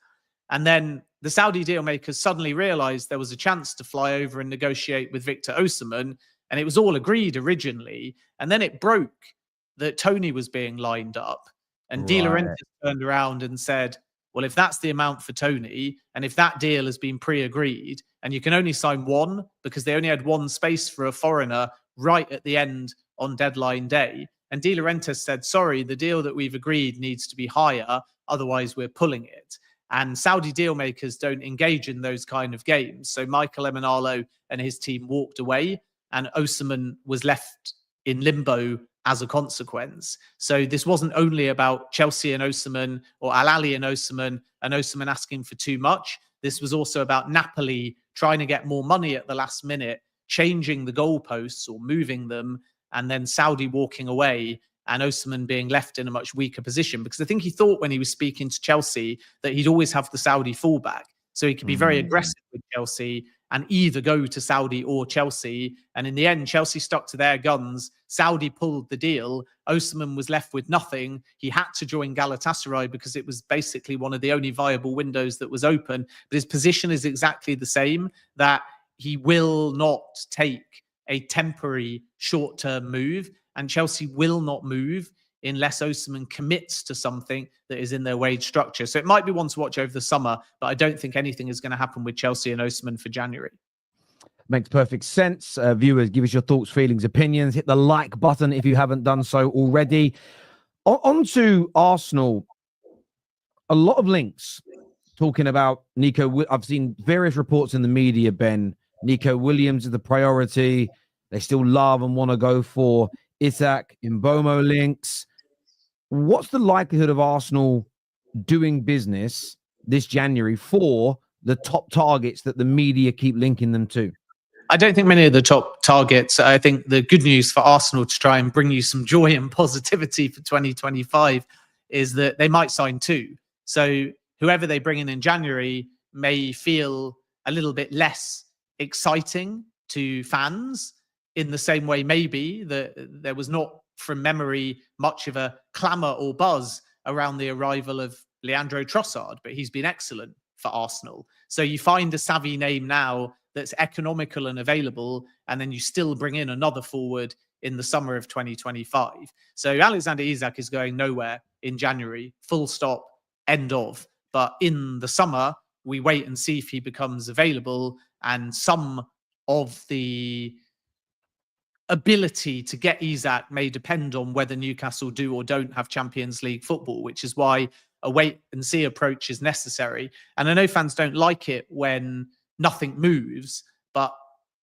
And then the Saudi deal makers suddenly realized there was a chance to fly over and negotiate with Victor Osimhen. And it was all agreed originally. And then it broke that Toney was being lined up. And De Laurentiis turned around and said, well, if that's the amount for Toney, and if that deal has been pre-agreed, and you can only sign one because they only had one space for a foreigner right at the end on deadline day. And De Laurentiis said, sorry, the deal that we've agreed needs to be higher, otherwise we're pulling it. And Saudi deal makers don't engage in those kind of games. So Mikel Arteta and his team walked away and Osimhen was left in limbo as a consequence. So this wasn't only about Chelsea and Osimhen or Al Ahly and Osimhen asking for too much. This was also about Napoli trying to get more money at the last minute, changing the goalposts or moving them, and then Saudi walking away and Osimhen being left in a much weaker position. Because I think he thought when he was speaking to Chelsea that he'd always have the Saudi fullback. So he could be very aggressive with Chelsea and either go to Saudi or Chelsea. And in the end, Chelsea stuck to their guns. Saudi pulled the deal. Osimhen was left with nothing. He had to join Galatasaray because it was basically one of the only viable windows that was open. But his position is exactly the same, that he will not take a temporary short-term move, and Chelsea will not move unless Osimhen commits to something that is in their wage structure. So it might be one to watch over the summer, but I don't think anything is going to happen with Chelsea and Osimhen for January. Makes perfect sense. Viewers, give us your thoughts, feelings, opinions. Hit the like button if you haven't done so already. On to Arsenal. A lot of links talking about I've seen various reports in the media, Ben. Nico Williams is the priority. They still love and want to go for Isak, Mbomo links. What's the likelihood of Arsenal doing business this January for the top targets that the media keep linking them to? I don't think many of the top targets. I think the good news for Arsenal to try and bring you some joy and positivity for 2025 is that they might sign two. So whoever they bring in January may feel a little bit less exciting to fans, in the same way maybe that there was not, from memory, much of a clamour or buzz around the arrival of Leandro Trossard, but he's been excellent for Arsenal. So you find a savvy name now that's economical and available, and then you still bring in another forward in the summer of 2025. So Alexander Isak is going nowhere in January, full stop, end of. But in the summer, we wait and see if he becomes available, and some of the ability to get Isak may depend on whether Newcastle do or don't have Champions League football, which is why a wait and see approach is necessary. And I know fans don't like it when nothing moves, but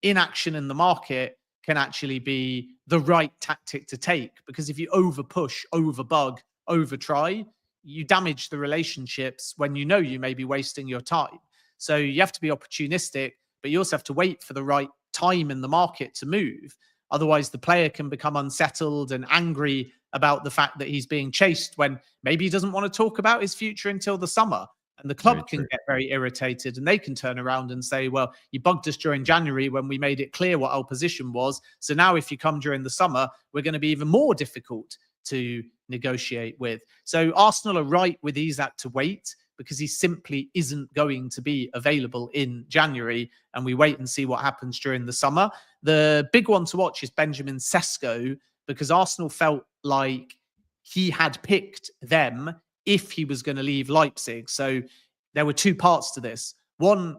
inaction in the market can actually be the right tactic to take, because if you over push, over bug, over try, you damage the relationships when you know you may be wasting your time. So you have to be opportunistic, but you also have to wait for the right time in the market to move. Otherwise, the player can become unsettled and angry about the fact that he's being chased when maybe he doesn't want to talk about his future until the summer. And the club can get very irritated, and they can turn around and say, well, you bugged us during January when we made it clear what our position was. So now if you come during the summer, we're going to be even more difficult to negotiate with. So Arsenal are right with Isak to wait, because he simply isn't going to be available in January, and we wait and see what happens during the summer. The big one to watch is Benjamin Sesko, because Arsenal felt like he had picked them if he was going to leave Leipzig. So there were two parts to this. One,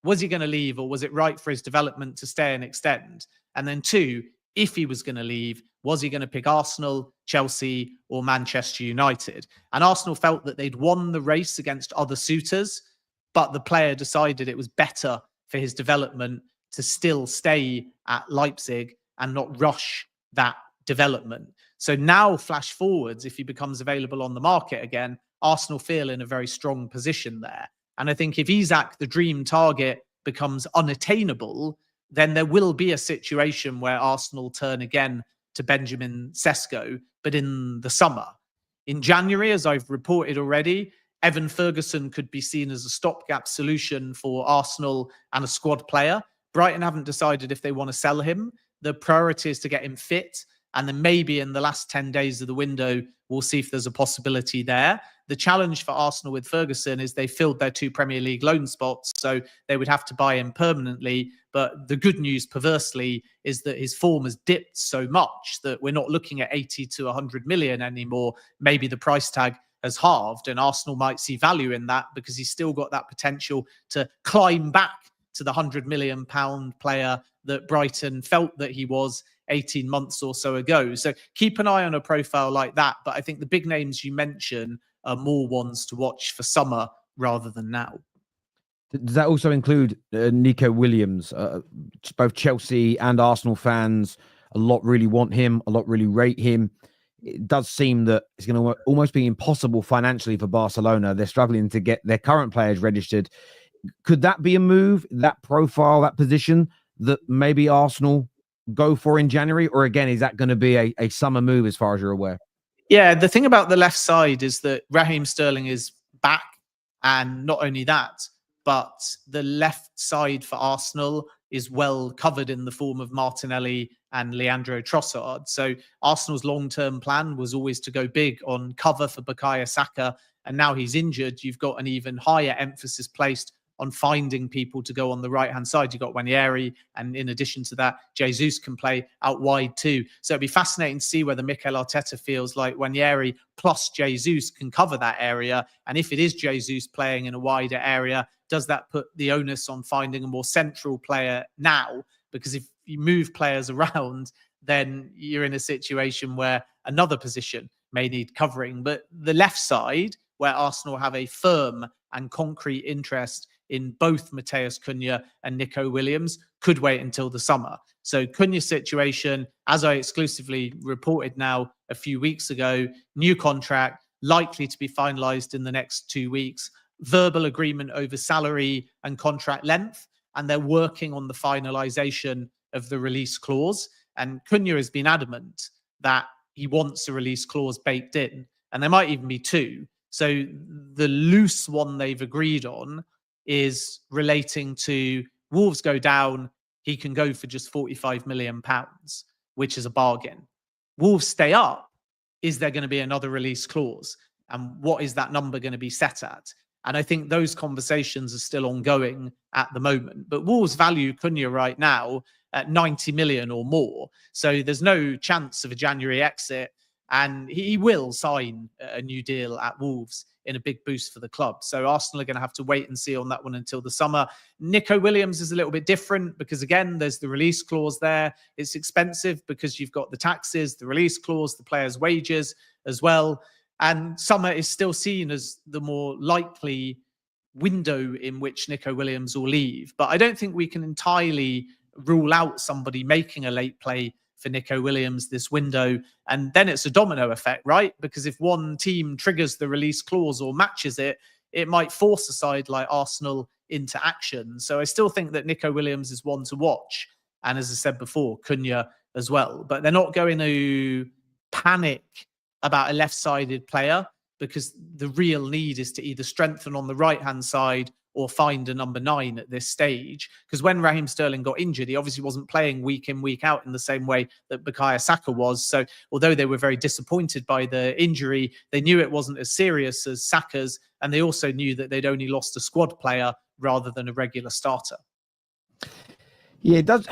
was he going to leave, or was it right for his development to stay and extend? And then two, if he was going to leave, was he going to pick Arsenal, Chelsea, or Manchester United? And Arsenal felt that they'd won the race against other suitors, but the player decided it was better for his development to still stay at Leipzig and not rush that development. So now, flash forwards, if he becomes available on the market again, Arsenal feel in a very strong position there. And I think if Isak, the dream target, becomes unattainable, then there will be a situation where Arsenal turn again to Benjamin Sesko, but in the summer. In January, as I've reported already, Evan Ferguson could be seen as a stopgap solution for Arsenal and a squad player. Brighton haven't decided if they want to sell him. The priority is to get him fit, and then maybe in the last 10 days of the window, we'll see if there's a possibility there. The challenge for Arsenal with Ferguson is they filled their 2 Premier League loan spots, so they would have to buy him permanently. But the good news, perversely, is that his form has dipped so much that we're not looking at 80 to 100 million anymore. Maybe the price tag has halved, and Arsenal might see value in that because he's still got that potential to climb back to the £100 million player that Brighton felt that he was 18 months or so ago. So keep an eye on a profile like that. But I think the big names you mention are more ones to watch for summer rather than now. Does that also include Nico Williams? Both Chelsea and Arsenal fans, a lot really want him, a lot really rate him. It does seem that it's going to almost be impossible financially for Barcelona. They're struggling to get their current players registered. Could that be a move, that profile, that position that maybe Arsenal go for in January? Or again, is that going to be a summer move as far as you're aware? Yeah, the thing about the left side is that Raheem Sterling is back. And not only that, but the left side for Arsenal is well covered in the form of Martinelli and Leandro Trossard. So Arsenal's long-term plan was always to go big on cover for Bukayo Saka. And now he's injured. You've got an even higher emphasis placed on finding people to go on the right-hand side. You've got Wanyeri, and in addition to that, Jesus can play out wide too. So it'd be fascinating to see whether Mikel Arteta feels like Wanyeri plus Jesus can cover that area. And if it is Jesus playing in a wider area, does that put the onus on finding a more central player now? Because if you move players around, then you're in a situation where another position may need covering. But the left side, where Arsenal have a firm and concrete interest in both Matheus Cunha and Nico Williams could wait until the summer. So Cunha's situation, as I exclusively reported now a few weeks ago, new contract, likely to be finalised in the next 2 weeks, verbal agreement over salary and contract length, and they're working on the finalisation of the release clause. And Cunha has been adamant that he wants a release clause baked in, and there might even be two. So the loose one they've agreed on is relating to Wolves go down, he can go for just £45 million, which is a bargain. Wolves stay up, is there going to be another release clause? And what is that number going to be set at? And I think those conversations are still ongoing at the moment. But Wolves value Cunha right now at 90 million or more. So there's no chance of a January exit. And he will sign a new deal at Wolves in a big boost for the club. So Arsenal are going to have to wait and see on that one until the summer. Nico Williams is a little bit different because, again, there's the release clause there. It's expensive because you've got the taxes, the release clause, the players' wages as well. And summer is still seen as the more likely window in which Nico Williams will leave. But I don't think we can entirely rule out somebody making a late play for Nico Williams this window. And then it's a domino effect, right? Because if one team triggers the release clause or matches it, it might force a side like Arsenal into action. So I still think that Nico Williams is one to watch. And as I said before, Cunha as well. But they're not going to panic about a left-sided player, because the real need is to either strengthen on the right-hand side or find a number 9 at this stage. Because when Raheem Sterling got injured, he obviously wasn't playing week in, week out in the same way that Bukayo Saka was. So although they were very disappointed by the injury, they knew it wasn't as serious as Saka's, and they also knew that they'd only lost a squad player rather than a regular starter. Yeah, it does.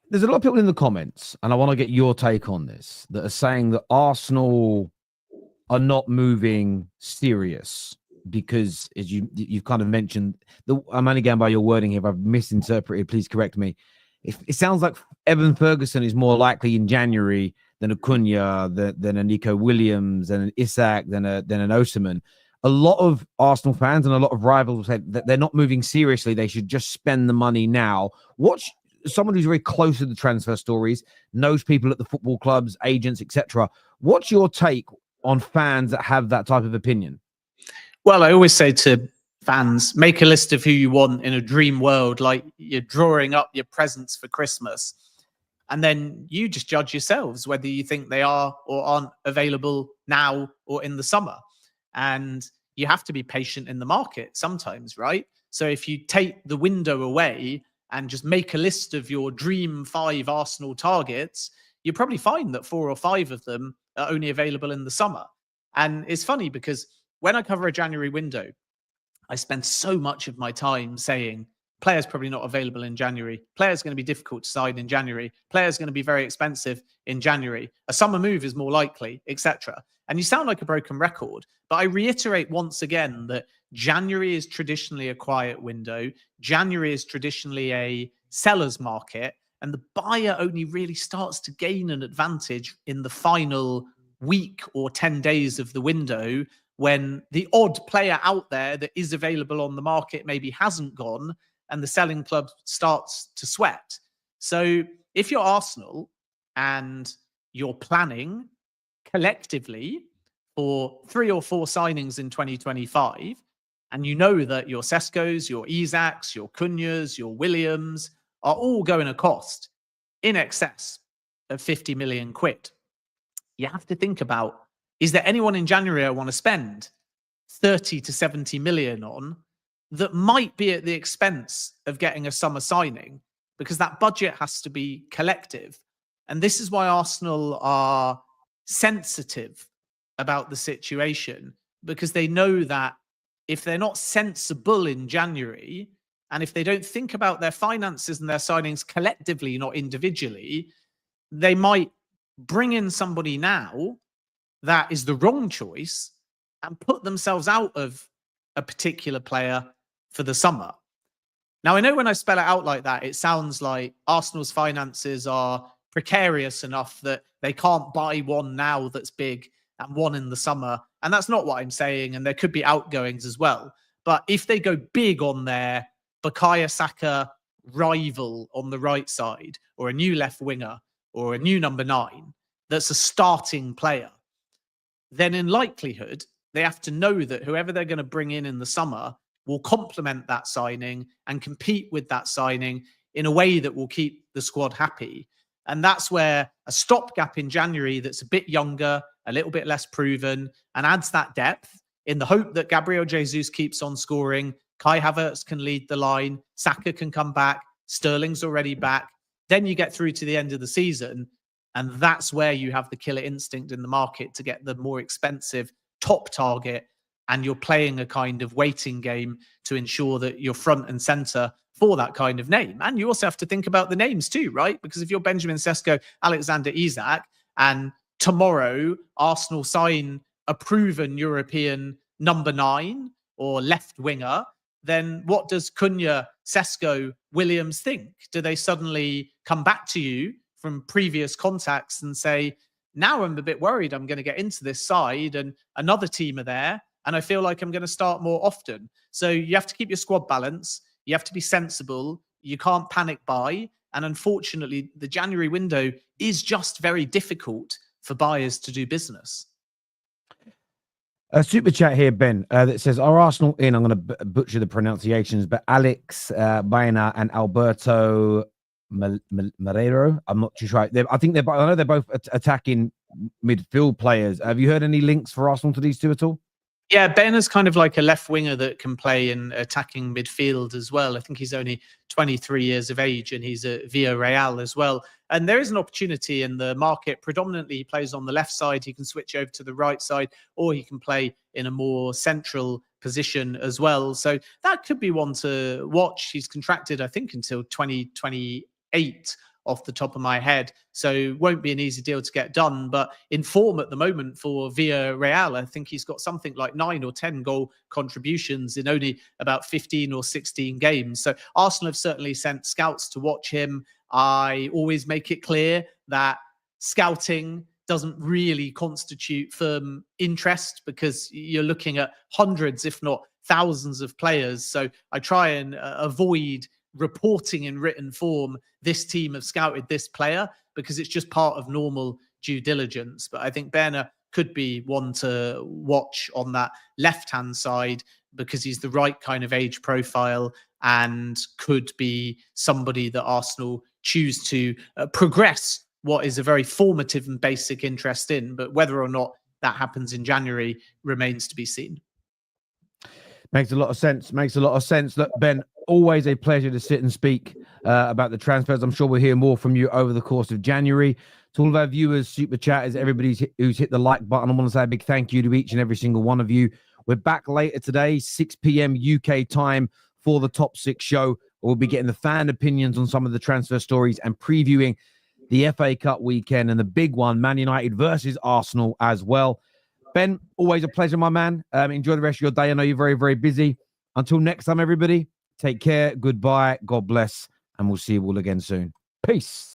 There's a lot of people in the comments, and I want to get your take on this, that are saying that Arsenal are not moving serious because, as you've kind of mentioned, I'm only going by your wording here. If I've misinterpreted, please correct me. It sounds like Evan Ferguson is more likely in January than a Cunha, than a Nico Williams, than an Isak, than an Osimhen. A lot of Arsenal fans and a lot of rivals say that they're not moving seriously. They should just spend the money now. Someone who's very close to the transfer stories, knows people at the football clubs, agents, etc. What's your take on fans that have that type of opinion? Well, I always say to fans, make a list of who you want in a dream world, like you're drawing up your presents for Christmas. And then you just judge yourselves whether you think they are or aren't available now or in the summer. And you have to be patient in the market sometimes, right? So if you take the window away and just make a list of your dream 5 Arsenal targets, you probably find that 4 or 5 of them are only available in the summer. And it's funny because when I cover a January window, I spend so much of my time saying, players probably not available in January. Players going to be difficult to sign in January. Players going to be very expensive in January. A summer move is more likely, etc. And you sound like a broken record, but I reiterate once again that January is traditionally a quiet window. January is traditionally a seller's market, and the buyer only really starts to gain an advantage in the final week or 10 days of the window, when the odd player out there that is available on the market maybe hasn't gone, and the selling club starts to sweat. So if you're Arsenal and you're planning collectively for 3 or 4 signings in 2025, and you know that your Seskos, your Isaks, your Cunhas, your Williams are all going to cost in excess of 50 million quid, you have to think about, is there anyone in January I want to spend 30 to 70 million on that might be at the expense of getting a summer signing? Because that budget has to be collective. And this is why Arsenal are sensitive about the situation, because they know that if they're not sensible in January, and if they don't think about their finances and their signings collectively, not individually, they might bring in somebody now that is the wrong choice and put themselves out of a particular player for the summer. Now, I know when I spell it out like that, it sounds like Arsenal's finances are precarious enough that they can't buy one now that's big and one in the summer. And that's not what I'm saying. And there could be outgoings as well. But if they go big on their Bukayo Saka rival on the right side, or a new left winger, or a new number 9 that's a starting player, then in likelihood, they have to know that whoever they're going to bring in the summer will complement that signing and compete with that signing in a way that will keep the squad happy. And that's where a stopgap in January that's a bit younger, a little bit less proven, and adds that depth in the hope that Gabriel Jesus keeps on scoring, Kai Havertz can lead the line, Saka can come back, Sterling's already back. Then you get through to the end of the season, and that's where you have the killer instinct in the market to get the more expensive top target, and you're playing a kind of waiting game to ensure that you're front and center for that kind of name. And you also have to think about the names too, right? Because if you're Benjamin Sesko, Alexander Isak, and tomorrow Arsenal sign a proven European number 9 or left winger, then what does Cunha, Sesko, Williams think? Do they suddenly come back to you from previous contacts and say, now I'm a bit worried I'm going to get into this side and another team are there and I feel like I'm going to start more often? So you have to keep your squad balance. You have to be sensible. You can't panic buy. And unfortunately, the January window is just very difficult for buyers to do business. A super chat here, Ben, that says, are Arsenal in? I'm going to butcher the pronunciations, but Alex Baena and Alberto Marrero. I'm not too sure. I know they're both attacking midfield players. Have you heard any links for Arsenal to these two at all? Yeah, Ben is kind of like a left winger that can play in attacking midfield as well. I think he's only 23 years of age and he's at Villarreal as well. And there is an opportunity in the market. Predominantly, he plays on the left side. He can switch over to the right side, or he can play in a more central position as well. So that could be one to watch. He's contracted, I think, until 2028 off the top of my head. So won't be an easy deal to get done. But in form at the moment for Villarreal, I think he's got something like 9 or 10 goal contributions in only about 15 or 16 games. So Arsenal have certainly sent scouts to watch him. I always make it clear that scouting doesn't really constitute firm interest because you're looking at hundreds, if not thousands of players. So I try and avoid reporting in written form, this team have scouted this player, because it's just part of normal due diligence. But I think Berner could be one to watch on that left-hand side because he's the right kind of age profile and could be somebody that Arsenal choose to progress what is a very formative and basic interest in. But whether or not that happens in January remains to be seen. Makes a lot of sense. Makes a lot of sense. Look, Ben, always a pleasure to sit and speak about the transfers. I'm sure we'll hear more from you over the course of January. To all of our viewers, super chatters, everybody who's hit the like button, I want to say a big thank you to each and every single one of you. We're back later today, 6 p.m. UK time for the Top 6 show. We'll be getting the fan opinions on some of the transfer stories and previewing the FA Cup weekend and the big one, Man United versus Arsenal as well. Ben, always a pleasure, my man. Enjoy the rest of your day. I know you're very, very busy. Until next time, everybody, take care. Goodbye. God bless. And we'll see you all again soon. Peace.